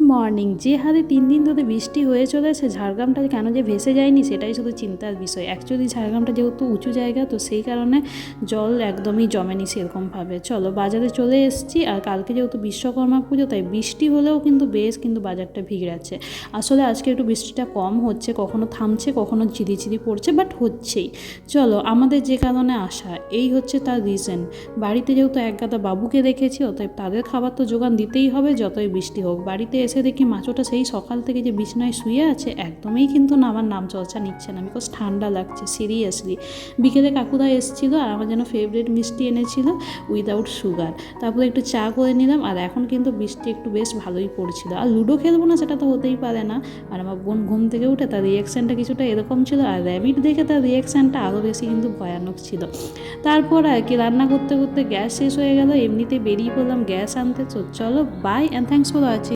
Morning. যে হারে 3 দিন ধরে বৃষ্টি হয়ে চলেছে, ঝাড়গ্রামটা কেন যে ভেসে যায়নি সেটাই শুধু চিন্তার বিষয়। অ্যাকচুয়ালি ঝাড়গ্রামটা যেহেতু উঁচু জায়গা, তো সেই কারণে জল একদমই জমেনি সেরকমভাবে। চলো বাজারে চলে এসেছি, আর কালকে যেহেতু বিশ্বকর্মা পুজো, তাই বৃষ্টি হলেও কিন্তু বাজারটা ভিড় আছে। আসলে আজকে একটু বৃষ্টিটা কম হচ্ছে, কখনো থামছে কখনো ঝিরিঝিরি পড়ছে, বাট হচ্ছেই। চলো আমাদের যে কারণে আসা, এই হচ্ছে তার রিজন। বাড়িতে যেহেতু এক গাদা বাবুকে রেখেছি, অতএব তাদের খাবার তো যোগান দিতেই হবে যতই বৃষ্টি হোক। বাড়িতে এসে দেখি মাছোটা সেই সকাল থেকে যে বিছনায় শুয়ে আছে, একদমই কিন্তু না আমার নাম চর্চা নিচ্ছে না, বিকজ ঠান্ডা লাগছে সিরিয়াসলি। বিকেলে কাকুরা এসেছিলো আর আমার যেন ফেভারিট মিষ্টি এনেছিল উইদাউট সুগার, তারপরে একটু চা করে নিলাম। আর এখন কিন্তু বৃষ্টি একটু বেশ ভালোই পড়ছিল। আর লুডো খেলবো না সেটা তো হতেই পারে না। আর আমার বোন ঘুম থেকে উঠে তার রিয়াকশানটা কিছুটা এরকম ছিল, আর র্যাবিট দেখে তার রিয়াকশানটা আরও বেশি কিন্তু ভয়ানক ছিল। তারপর আর কি রান্না করতে করতে গ্যাস শেষ হয়ে গেল, এমনিতে বেরিয়ে পড়লাম গ্যাস আনতে। চলো bye and thanks for watching.